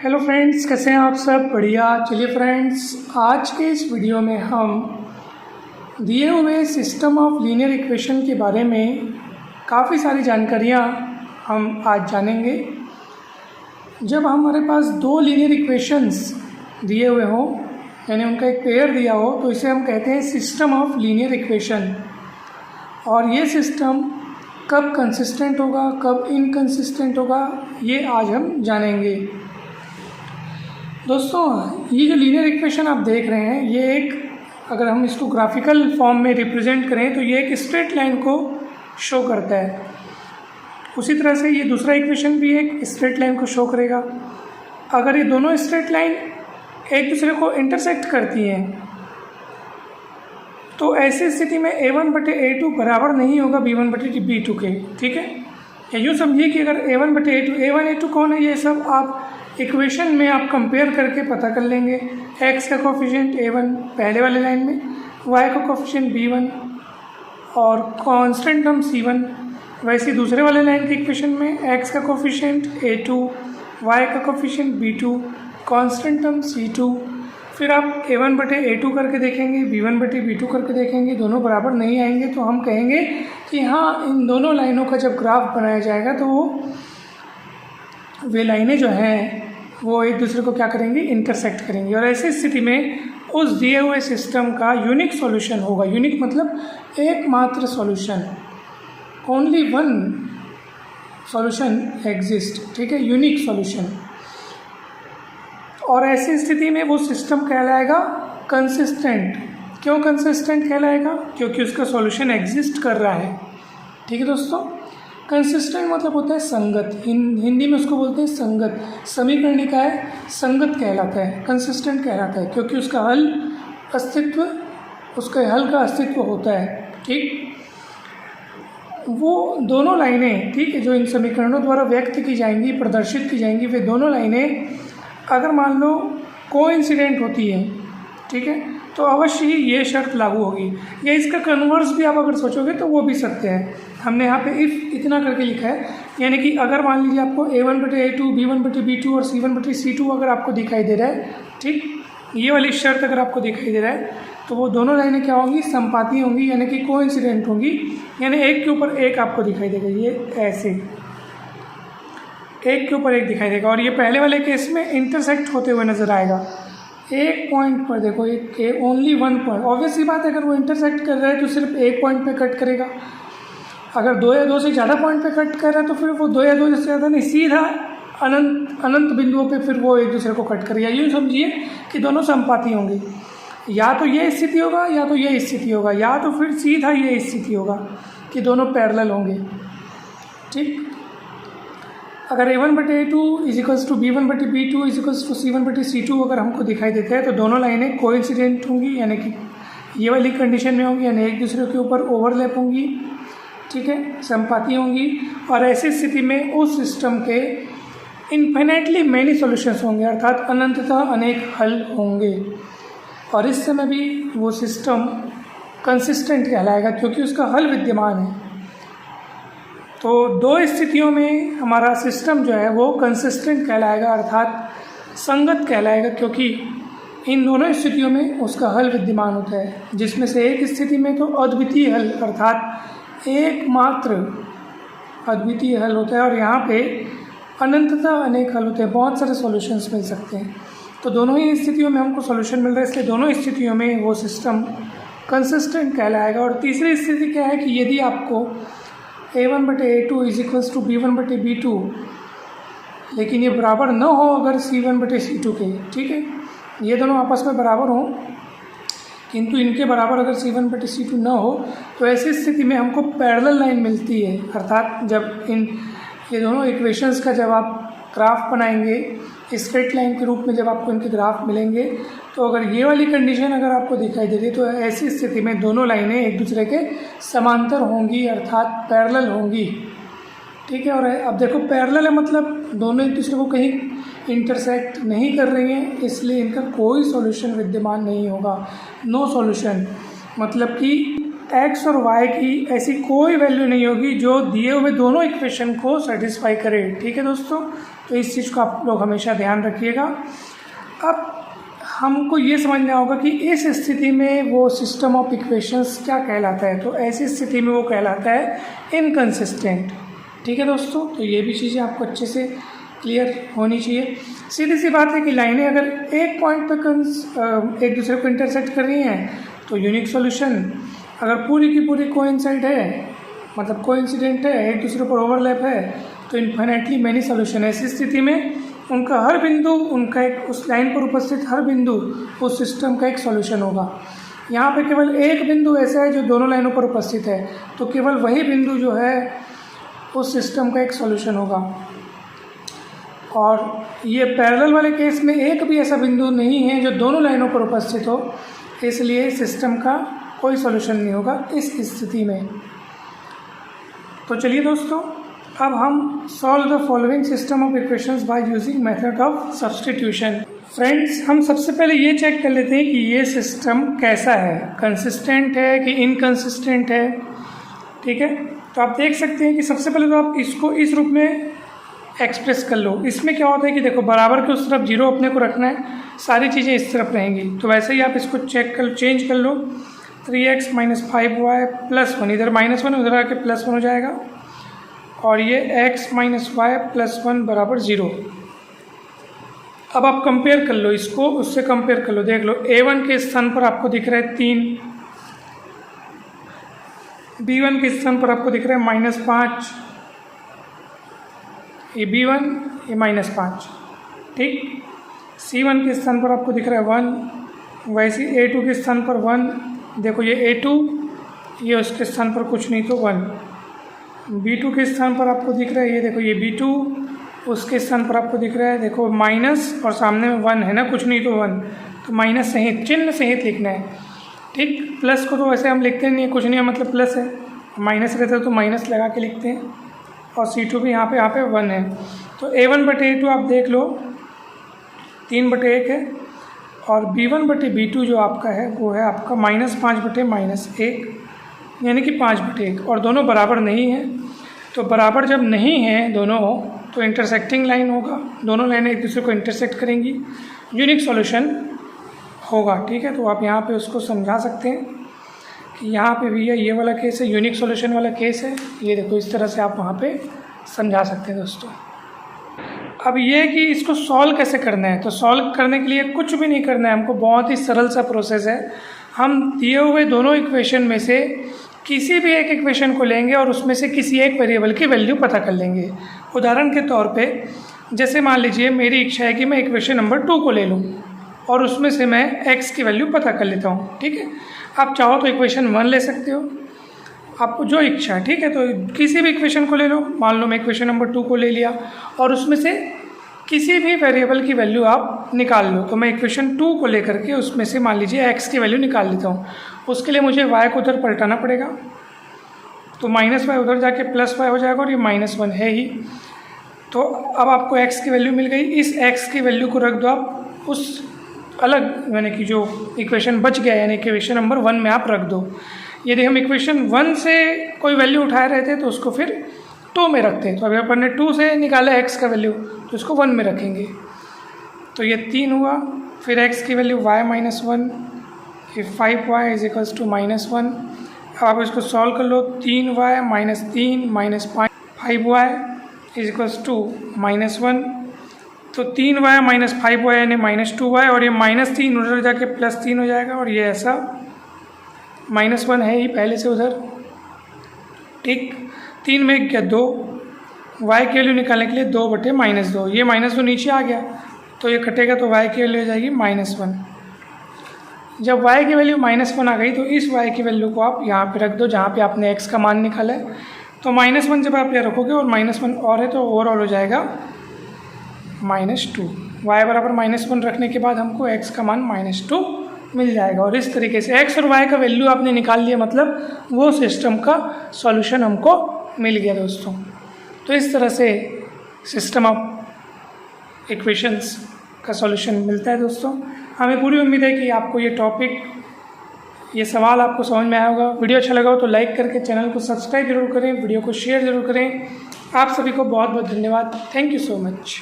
Hello friends, कैसे हैं आप सब? बढ़िया। चलिए फ्रेंड्स, आज के इस वीडियो में हम दिए हुए सिस्टम ऑफ लीनियर इक्वेशन के बारे में काफ़ी सारी जानकारियाँ हम आज जानेंगे। जब हमारे पास दो लीनियर इक्वेशंस दिए हुए हों, यानी उनका एक पेयर दिया हो, तो इसे हम कहते हैं सिस्टम ऑफ लीनियर इक्वेशन। और ये सिस्टम कब कंसिस्टेंट होगा, कब इनकंसिस्टेंट होगा, ये आज हम जानेंगे। दोस्तों, ये जो लीनियर इक्वेशन आप देख रहे हैं, ये एक, अगर हम इसको ग्राफिकल फॉर्म में रिप्रेजेंट करें तो ये एक स्ट्रेट लाइन को शो करता है। उसी तरह से ये दूसरा इक्वेशन भी एक स्ट्रेट लाइन को शो करेगा। अगर ये दोनों स्ट्रेट लाइन एक दूसरे को इंटरसेक्ट करती हैं तो ऐसी स्थिति में a1/a2 बराबर नहीं होगा b1/b2 के। ठीक है, या यूँ समझिए कि अगर a1/a2, a1 a2 कौन है, ये सब आप इक्वेशन में आप कंपेयर करके पता कर लेंगे। x का कोफिशिएंट a1 पहले वाले लाइन में, y का कोफिशिएंट b1 और कांस्टेंट टर्म c1 वैसे दूसरे वाले लाइन के इक्वेशन में x का कोफिशिएंट a2, y का coefficient b2, constant term c2। फिर आप a1/a2 करके देखेंगे, b1/b2 करके देखेंगे, दोनों बराबर नहीं आएंगे तो हम कहेंगे कि हाँ, इन दोनों लाइनों का जब ग्राफ बनाया जाएगा तो वे लाइनें जो हैं वो एक दूसरे को क्या करेंगी, इंटरसेक्ट करेंगी। और ऐसी स्थिति में उस दिए हुए सिस्टम का यूनिक सॉल्यूशन होगा। यूनिक मतलब एकमात्र solution, only one solution exist. ठीक है, यूनिक सॉल्यूशन। और ऐसी स्थिति में वो सिस्टम कहलाएगा कंसिस्टेंट। क्यों कंसिस्टेंट कहलाएगा? क्योंकि उसका सॉल्यूशन एग्जिस्ट कर रहा है। ठीक है दोस्तों, कंसिस्टेंट मतलब होता है संगत। हिंदी में उसको बोलते हैं संगत। समीकरणिका है, संगत कहलाता है, कंसिस्टेंट कहलाता है, क्योंकि उसका हल का अस्तित्व होता है। ठीक, वो दोनों लाइनें, ठीक है, जो इन समीकरणों द्वारा व्यक्त की जाएंगी, प्रदर्शित की जाएंगी, वे दोनों लाइनें अगर मान लो कोइंसिडेंट होती है, ठीक है, तो अवश्य ही ये शर्त लागू होगी। या इसका कन्वर्स भी आप अगर सोचोगे तो वो भी सत्य है। हमने यहाँ पे इफ़ इतना करके लिखा है, यानी कि अगर मान लीजिए आपको a1/a2, b1/b2 और c1/c2 अगर आपको दिखाई दे रहा है, ठीक, ये वाली शर्त अगर आपको दिखाई दे रहा है, तो वो दोनों लाइनें क्या होंगी, संपाती होंगी, यानी कि कोइंसिडेंट होंगी। यानी एक के ऊपर एक आपको दिखाई देगा, ये ऐसे एक के ऊपर एक दिखाई देगा। और ये पहले वाले केस में इंटरसेक्ट होते हुए नज़र आएगा। एक पॉइंट पर देखो, एक ओनली वन पॉइंट। ऑब्वियस सी बात है, अगर वो इंटरसेक्ट कर रहा है तो सिर्फ एक पॉइंट पे कट करेगा। अगर दो या दो से ज़्यादा पॉइंट पे कट कर रहा है तो फिर वो दो या दो से ज़्यादा नहीं, सीधा अनंत बिंदुओं पे फिर वो एक दूसरे को कट करेगा। यूँ समझिए कि दोनों संपाती होंगे। या तो ये स्थिति होगा या तो ये स्थिति होगा, या तो फिर सीधा ये स्थिति होगा कि दोनों पैरेलल होंगे। ठीक, अगर a1/a2 = b1/b2 = c1/c2 अगर हमको दिखाई देता है तो दोनों लाइनें कोइंसिडेंट होंगी, यानी कि ये वाली कंडीशन में होंगी, यानी एक दूसरे के ऊपर ओवरलैप होंगी। ठीक है, संपाती होंगी। और ऐसी स्थिति में उस सिस्टम के इन्फिनेटली मैनी सॉल्यूशंस होंगे, अर्थात अनंततः अनेक हल होंगे। और इस समय भी वो सिस्टम कंसिस्टेंट कहलाएगा क्योंकि उसका हल विद्यमान है। तो दो स्थितियों में हमारा सिस्टम जो है वो कंसिस्टेंट कहलाएगा, अर्थात संगत कहलाएगा, क्योंकि इन दोनों स्थितियों में उसका हल विद्यमान होता है। जिसमें से एक स्थिति में तो अद्वितीय हल, अर्थात एकमात्र अद्वितीय हल होता है, और यहाँ पे अनंततः अनेक हल होते हैं, बहुत सारे सॉल्यूशंस मिल सकते हैं। तो दोनों ही स्थितियों में हमको सॉल्यूशन मिल रहा है, इसलिए दोनों स्थितियों में वो सिस्टम कंसिस्टेंट कहलाएगा। और तीसरी स्थिति क्या है कि यदि आपको a1/a2 = b1/b2 लेकिन ये बराबर न हो अगर c1/c2 के, ठीक है, ये दोनों आपस में बराबर हों किंतु इनके बराबर अगर c1/c2 न हो, तो ऐसी स्थिति में हमको पैरेलल लाइन मिलती है। अर्थात जब ये दोनों इक्वेशंस का जब आप ग्राफ बनाएंगे स्ट्रेट लाइन के रूप में, जब आपको इनके ग्राफ मिलेंगे, तो अगर ये वाली कंडीशन अगर आपको दिखाई दे रही है तो ऐसी स्थिति में दोनों लाइनें एक दूसरे के समांतर होंगी, अर्थात पैरेलल होंगी। ठीक है, और अब देखो पैरेलल है मतलब दोनों एक दूसरे को कहीं इंटरसेक्ट नहीं कर रही हैं, इसलिए इनका कोई सॉल्यूशन विद्यमान नहीं होगा। नो सॉल्यूशन मतलब कि एक्स और वाई की ऐसी कोई वैल्यू नहीं होगी जो दिए हुए दोनों इक्वेशन को सेटिस्फाई करे। ठीक है दोस्तों, तो इस चीज़ को आप लोग हमेशा ध्यान रखिएगा। अब हमको ये समझना होगा कि इस स्थिति में वो सिस्टम ऑफ इक्वेशंस क्या कहलाता है। तो ऐसी स्थिति में वो कहलाता है इनकंसिस्टेंट। ठीक है दोस्तों, तो ये भी चीज़ें आपको अच्छे से क्लियर होनी चाहिए। सीधी सी बात है कि लाइनें अगर एक पॉइंट पर एक दूसरे को इंटरसेक्ट कर रही हैं तो यूनिक सॉल्यूशन, अगर पूरी की पूरी कोइंसाइड है मतलब कोइंसिडेंट है, एक दूसरे पर ओवरलैप है, तो इन्फिनेटली मैनी सॉल्यूशन है। ऐसी स्थिति में उनका हर बिंदु, उनका एक उस लाइन पर उपस्थित हर बिंदु उस सिस्टम का एक सॉल्यूशन होगा। यहाँ पे केवल एक बिंदु ऐसा है जो दोनों लाइनों पर उपस्थित है, तो केवल वही बिंदु जो है उस सिस्टम का एक सॉल्यूशन होगा। और ये पैरेलल वाले केस में एक भी ऐसा बिंदु नहीं है जो दोनों लाइनों पर उपस्थित हो, इसलिए सिस्टम का कोई सॉल्यूशन नहीं होगा इस स्थिति में। तो चलिए दोस्तों, अब हम solve the following system of equations by using method of substitution. Friends, हम सबसे पहले ये चेक कर लेते हैं कि ये सिस्टम कैसा है, कंसिस्टेंट है कि इनकंसिस्टेंट है। ठीक है, तो आप देख सकते हैं कि सबसे पहले तो आप इसको इस रूप में एक्सप्रेस कर लो। इसमें क्या होता है कि देखो, बराबर के उस तरफ जीरो अपने को रखना है, सारी चीज़ें इस तरफ रहेंगी। तो वैसे ही आप इसको चेंज कर लो। 3x - 5y + 1, इधर -1 उधर आके +1 हो जाएगा, और ये x - y + 1 = 0। अब आप कंपेयर कर लो इसको, उससे कंपेयर कर लो। देख लो, a1 के स्थान पर आपको दिख रहा है 3, b1 के स्थान पर आपको दिख रहा है -5, ये b1 ये -5। ठीक, c1 के स्थान पर आपको दिख रहा है 1, वैसे a2 के स्थान पर 1, देखो ये a2, ये उसके स्थान पर कुछ नहीं तो 1। b2 के स्थान पर आपको दिख रहा है, ये देखो ये b2, उसके स्थान पर आपको दिख रहा है देखो माइनस, और सामने में 1 है ना, कुछ नहीं तो 1, तो माइनस सहित, चिन्ह सहित लिखना है। ठीक, प्लस को तो वैसे हम लिखते नहीं है, कुछ नहीं है मतलब प्लस है, माइनस रहता है तो माइनस लगा के लिखते हैं, और c2 भी यहाँ पे 1 है। तो a1/a2 आप देख लो 3/1 है, और b1/b2 जो आपका है वो है आपका -5/-1, यानी कि 5/1, और दोनों बराबर नहीं है। तो बराबर जब नहीं है दोनों, तो इंटरसेक्टिंग लाइन होगा, दोनों लाइनें एक दूसरे को इंटरसेक्ट करेंगी, यूनिक सॉल्यूशन होगा। ठीक है, तो आप यहाँ पे उसको समझा सकते हैं कि यहाँ पे भी ये वाला केस है, यूनिक सॉल्यूशन वाला केस है। ये देखो, इस तरह से आप वहाँ पे समझा सकते हैं दोस्तों। अब ये है कि इसको सॉल्व कैसे करना है। तो सॉल्व करने के लिए कुछ भी नहीं करना है हमको, बहुत ही सरल सा प्रोसेस है। हम दिए हुए दोनों इक्वेशन में से किसी भी एक इक्वेशन को लेंगे और उसमें से किसी एक वेरिएबल की वैल्यू पता कर लेंगे। उदाहरण के तौर पे, जैसे मान लीजिए मेरी इच्छा है कि मैं इक्वेशन नंबर 2 को ले लूँ और उसमें से मैं x की वैल्यू पता कर लेता हूँ। ठीक है, आप चाहो तो इक्वेशन 1 ले सकते हो, आपको जो इच्छा है। ठीक है, तो किसी भी इक्वेशन को ले लो, मान लो मैं इक्वेशन नंबर 2 को ले लिया और उसमें से किसी भी वेरिएबल की वैल्यू आप निकाल लो। तो मैं इक्वेशन 2 को लेकर के उसमें से मान लीजिए x की वैल्यू निकाल लेता हूँ। उसके लिए मुझे y को उधर पलटाना पड़ेगा, तो -y उधर जाके +y हो जाएगा, और ये -1 है ही। तो अब आपको x की वैल्यू मिल गई। इस x की वैल्यू को रख दो आप उस अलग, यानी कि जो इक्वेशन बच गया, यानी इक्वेशन नंबर 1 में आप रख दो। यदि हम इक्वेशन 1 से कोई वैल्यू उठाए रहते तो उसको फिर 2 में रखते हैं। तो अभी अपन ने 2 से निकाला x का वैल्यू, तो इसको 1 में रखेंगे। तो ये 3 हुआ, फिर x की वैल्यू y - 1, ये 5y = -1। अब आप इसको सॉल्व कर लो, 3y - 3 - 5y = -1। तो 3y - 5y यानी -2y, और ये -3 उधर जाके +3 हो जाएगा, और ये ऐसा -1 है ही पहले से उधर। ठीक, 3 में क्या 2, y की वैल्यू निकालने के लिए 2/-2, ये -2 नीचे आ गया तो ये कटेगा, तो y की वैल्यू हो जाएगी -1। जब y की वैल्यू -1 आ गई तो इस y की वैल्यू को आप यहाँ पे रख दो जहाँ पे आपने x का मान निकाला है। तो -1 जब आप यहाँ रखोगे और -1 और है तो ओवरऑल हो जाएगा -2। y बराबर -1 रखने के बाद हमको x का मान -2 मिल जाएगा। और इस तरीके से x और y का वैल्यू आपने निकाल लिया, मतलब वो सिस्टम का सॉल्यूशन हमको मिल गया दोस्तों। तो इस तरह से सिस्टम ऑफ इक्वेशंस का सॉल्यूशन मिलता है दोस्तों। हमें पूरी उम्मीद है कि आपको ये टॉपिक ये सवाल आपको समझ में आया होगा। वीडियो अच्छा लगा हो तो लाइक करके चैनल को सब्सक्राइब जरूर करें, वीडियो को शेयर जरूर करें। आप सभी को बहुत बहुत धन्यवाद। Thank you so much.